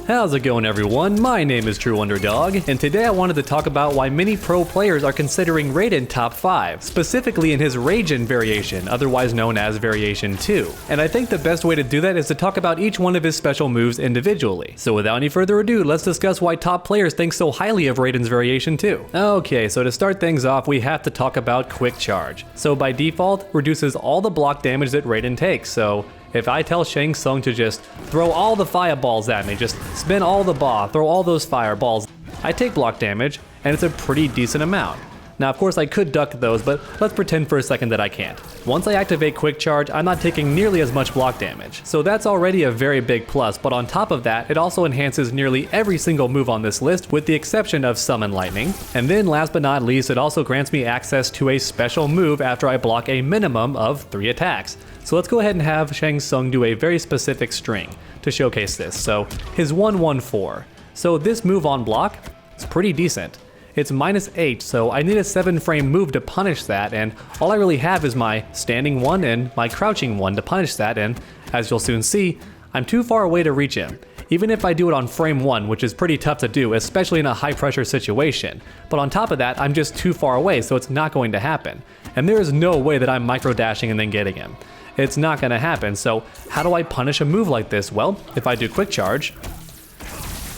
How's it going, everyone? My name is True Underdog, and today I wanted to talk about why many pro players are considering Raiden top 5, specifically in his Raiden variation, otherwise known as Variation 2. And I think the best way to do that is to talk about each one of his special moves individually. So without any further ado, let's discuss why top players think so highly of Raiden's Variation 2. Okay, so to start things off, we have to talk about Quick Charge. So by default, reduces all the block damage that Raiden takes, so if I tell Shang Tsung to just throw all the fireballs at me, just spin all the ba, throw all those fireballs, I take block damage, and it's a pretty decent amount. Now of course I could duck those, but let's pretend for a second that I can't. Once I activate Quick Charge, I'm not taking nearly as much block damage. So that's already a very big plus, but on top of that, it also enhances nearly every single move on this list with the exception of Summon Lightning. And then last but not least, it also grants me access to a special move after I block a minimum of 3 attacks. So let's go ahead and have Shang Tsung do a very specific string to showcase this. So his 1-1-4. So this move on block is pretty decent. It's -8, so I need a 7-frame move to punish that, and all I really have is my standing 1 and my crouching 1 to punish that, and as you'll soon see, I'm too far away to reach him. Even if I do it on frame 1, which is pretty tough to do, especially in a high pressure situation. But on top of that, I'm just too far away, so it's not going to happen. And there is no way that I'm micro dashing and then getting him. It's not gonna happen, so how do I punish a move like this? Well, if I do Quick Charge,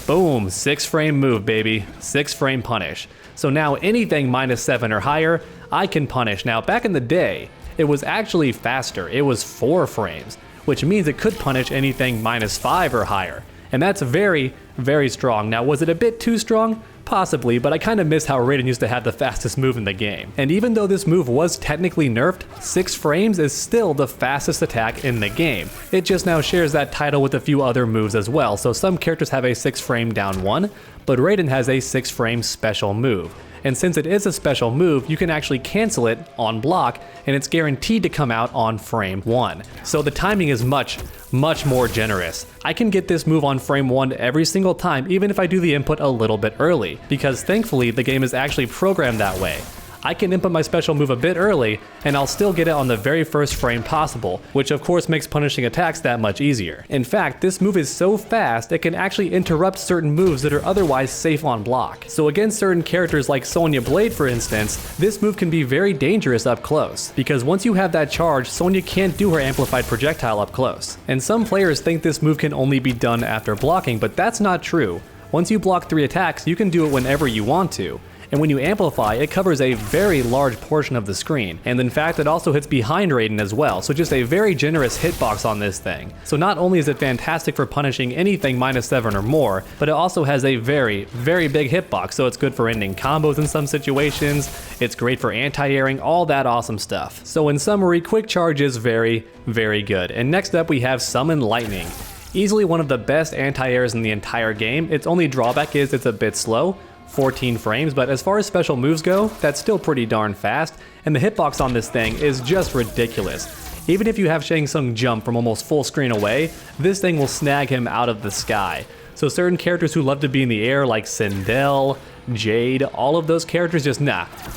boom, 6-frame move, baby, 6-frame punish. So now anything -7 or higher, I can punish. Now back in the day, it was actually faster, it was 4 frames, which means it could punish anything -5 or higher. And that's very, very strong. Now was it a bit too strong? Possibly, but I kinda miss how Raiden used to have the fastest move in the game. And even though this move was technically nerfed, 6 frames is still the fastest attack in the game. It just now shares that title with a few other moves as well, so some characters have a 6-frame down 1, but Raiden has a 6-frame special move. And since it is a special move, you can actually cancel it on block, and it's guaranteed to come out on frame 1. So the timing is much more generous. I can get this move on frame 1 every single time, even if I do the input a little bit early, because thankfully the game is actually programmed that way. I can input my special move a bit early, and I'll still get it on the very first frame possible, which of course makes punishing attacks that much easier. In fact, this move is so fast, it can actually interrupt certain moves that are otherwise safe on block. So against certain characters like Sonya Blade for instance, this move can be very dangerous up close, because once you have that charge, Sonya can't do her amplified projectile up close. And some players think this move can only be done after blocking, but that's not true. Once you block 3 attacks, you can do it whenever you want to. And when you amplify, it covers a very large portion of the screen, and in fact it also hits behind Raiden as well, so just a very generous hitbox on this thing. So not only is it fantastic for punishing anything -7 or more, but it also has a very big hitbox, so it's good for ending combos in some situations, it's great for anti-airing, all that awesome stuff. So in summary, Quick Charge is very good. And next up we have Summon Lightning. Easily one of the best anti-airs in the entire game. Its only drawback is it's a bit slow, 14 frames, but as far as special moves go, that's still pretty darn fast, and the hitbox on this thing is just ridiculous. Even if you have Shang Tsung jump from almost full screen away, this thing will snag him out of the sky. So certain characters who love to be in the air like Sindel, Jade, all of those characters just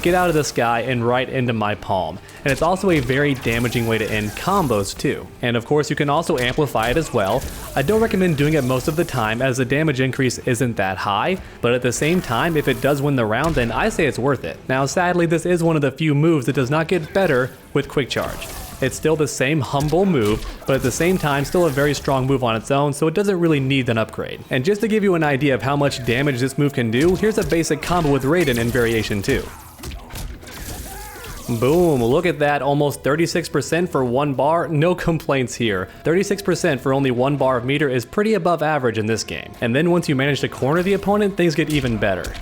get out of the sky and right into my palm. And it's also a very damaging way to end combos too. And of course you can also amplify it as well. I don't recommend doing it most of the time as the damage increase isn't that high, but at the same time if it does win the round then I say it's worth it. Now sadly this is one of the few moves that does not get better with Quick Charge. It's still the same humble move, but at the same time still a very strong move on its own, so it doesn't really need an upgrade. And just to give you an idea of how much damage this move can do, here's a basic combo with Raiden in Variation 2. Boom, look at that, almost 36% for 1 bar, no complaints here. 36% for only 1 bar of meter is pretty above average in this game. And then once you manage to corner the opponent, things get even better.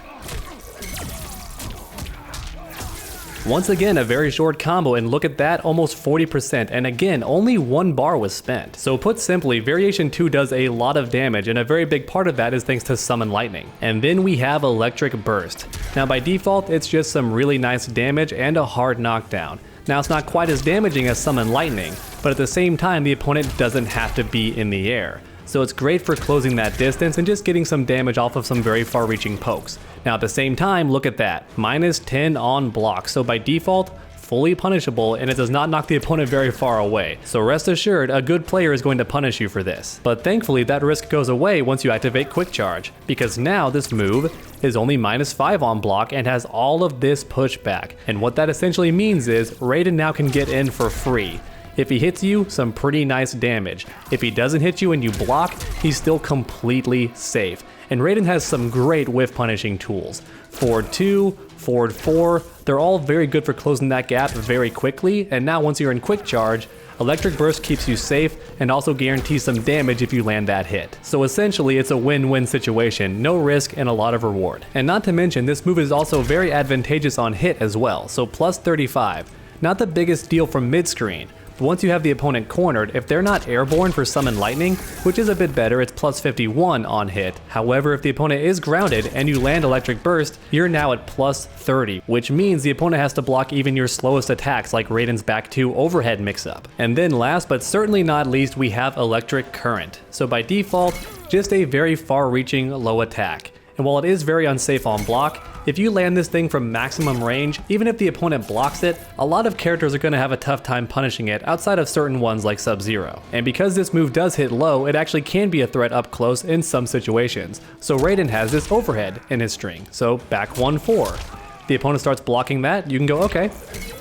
Once again, a very short combo, and look at that, almost 40%, and again, only 1 bar was spent. So put simply, Variation 2 does a lot of damage, and a very big part of that is thanks to Summon Lightning. And then we have Electric Burst. Now by default, it's just some really nice damage and a hard knockdown. Now it's not quite as damaging as Summon Lightning, but at the same time, the opponent doesn't have to be in the air. So it's great for closing that distance and just getting some damage off of some very far-reaching pokes. Now at the same time, look at that, -10 on block, so by default, fully punishable and it does not knock the opponent very far away. So rest assured, a good player is going to punish you for this. But thankfully that risk goes away once you activate Quick Charge, because now this move is only -5 on block and has all of this pushback. And what that essentially means is Raiden now can get in for free. If he hits you, some pretty nice damage. If he doesn't hit you and you block, he's still completely safe. And Raiden has some great whiff punishing tools. Forward 2, forward 4, they're all very good for closing that gap very quickly, and now once you're in Quick Charge, Electric Burst keeps you safe and also guarantees some damage if you land that hit. So essentially it's a win-win situation, no risk and a lot of reward. And not to mention, this move is also very advantageous on hit as well, so plus 35. Not the biggest deal from mid-screen. But once you have the opponent cornered, if they're not airborne for Summon Lightning, which is a bit better, it's plus 51 on hit. However, if the opponent is grounded and you land Electric Burst, you're now at plus 30, which means the opponent has to block even your slowest attacks like Raiden's back 2 overhead mix-up. And then last but certainly not least, we have Electric Current. So by default, just a very far-reaching low attack. And while it is very unsafe on block, if you land this thing from maximum range, even if the opponent blocks it, a lot of characters are going to have a tough time punishing it outside of certain ones like Sub-Zero. And because this move does hit low, it actually can be a threat up close in some situations. So Raiden has this overhead in his string, so back 1-4. The opponent starts blocking that, you can go, okay,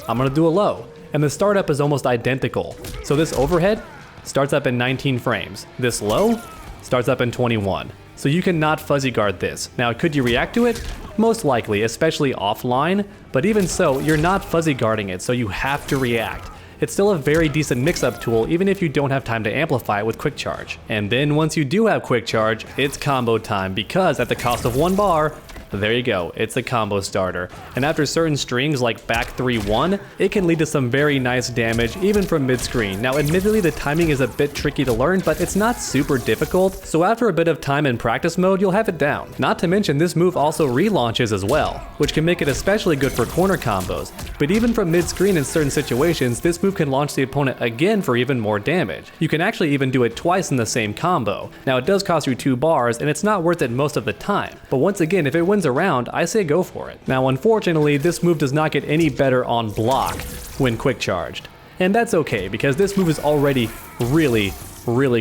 I'm going to do a low. And the startup is almost identical. So this overhead starts up in 19 frames. This low starts up in 21. So you cannot fuzzy guard this. Now, could you react to it? Most likely, especially offline, but even so, you're not fuzzy guarding it, so you have to react. It's still a very decent mix-up tool even if you don't have time to amplify it with Quick Charge. And then once you do have Quick Charge, it's combo time, because at the cost of 1 bar, there you go, it's a combo starter. And after certain strings like back 3-1, it can lead to some very nice damage even from mid-screen. Now admittedly the timing is a bit tricky to learn, but it's not super difficult, so after a bit of time in practice mode, you'll have it down. Not to mention this move also relaunches as well, which can make it especially good for corner combos. But even from mid-screen in certain situations, this move can launch the opponent again for even more damage. You can actually even do it twice in the same combo. Now it does cost you 2 bars, and it's not worth it most of the time. But once again, if it wins around, I say go for it. Now unfortunately, this move does not get any better on block when Quick Charged. And that's okay, because this move is already really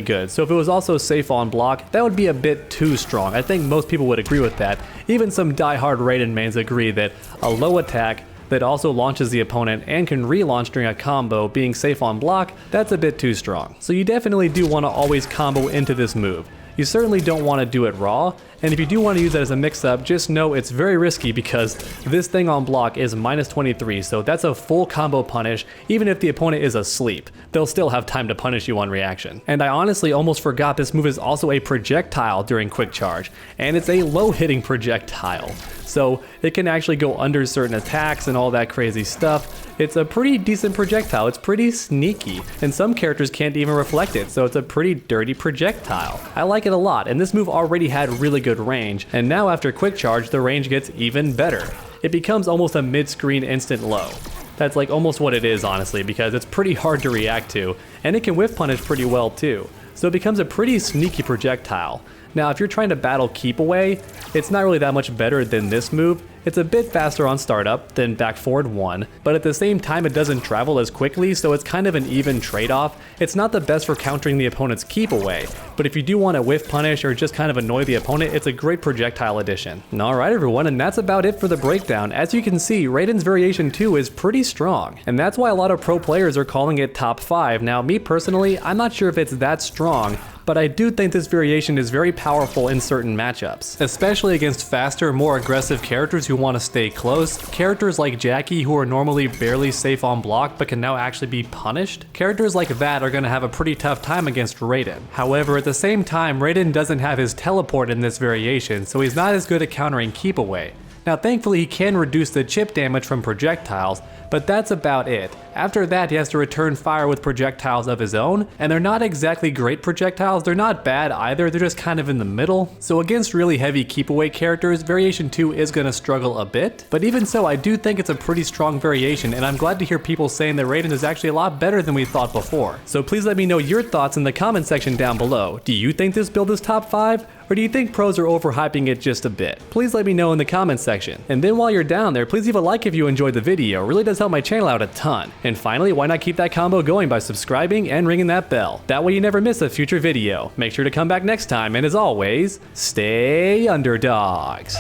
good. So if it was also safe on block, that would be a bit too strong. I think most people would agree with that. Even some die-hard Raiden mains agree that a low attack that also launches the opponent and can relaunch during a combo being safe on block, that's a bit too strong. So you definitely do want to always combo into this move. You certainly don't want to do it raw, and if you do want to use it as a mix-up, just know it's very risky because this thing on block is -23, so that's a full combo punish. Even if the opponent is asleep, they'll still have time to punish you on reaction. And I honestly almost forgot this move is also a projectile during Quick Charge, and it's a low-hitting projectile. So it can actually go under certain attacks and all that crazy stuff. It's a pretty decent projectile, it's pretty sneaky, and some characters can't even reflect it, so it's a pretty dirty projectile. I like it a lot, and this move already had really good range, and now after Quick Charge, the range gets even better. It becomes almost a mid-screen instant low. That's like almost what it is, honestly, because it's pretty hard to react to, and it can whiff punish pretty well too. So it becomes a pretty sneaky projectile. Now, if you're trying to battle keep away, it's not really that much better than this move. It's a bit faster on startup than back forward 1, but at the same time it doesn't travel as quickly, so it's kind of an even trade-off. It's not the best for countering the opponent's keep away, but if you do want to whiff punish or just kind of annoy the opponent, it's a great projectile addition. Alright everyone, and that's about it for the breakdown. As you can see, Raiden's Variation 2 is pretty strong, and that's why a lot of pro players are calling it top 5. Now, me personally, I'm not sure if it's that strong, but I do think this variation is very powerful in certain matchups, especially against faster, more aggressive characters who want to stay close, characters like Jackie who are normally barely safe on block but can now actually be punished. Characters like that are going to have a pretty tough time against Raiden. However, at the same time, Raiden doesn't have his teleport in this variation, so he's not as good at countering keep away. Now thankfully he can reduce the chip damage from projectiles, but that's about it. After that he has to return fire with projectiles of his own, and they're not exactly great projectiles, they're not bad either, they're just kind of in the middle. So against really heavy keep away characters, Variation 2 is going to struggle a bit, but even so I do think it's a pretty strong variation, and I'm glad to hear people saying that Raiden is actually a lot better than we thought before. So please let me know your thoughts in the comment section down below. Do you think this build is top 5? Or do you think pros are overhyping it just a bit? Please let me know in the comment section. section. And then while you're down there, please leave a like if you enjoyed the video, it really does help my channel out a ton. And finally, why not keep that combo going by subscribing and ringing that bell? That way you never miss a future video. Make sure to come back next time, and as always, stay underdogs.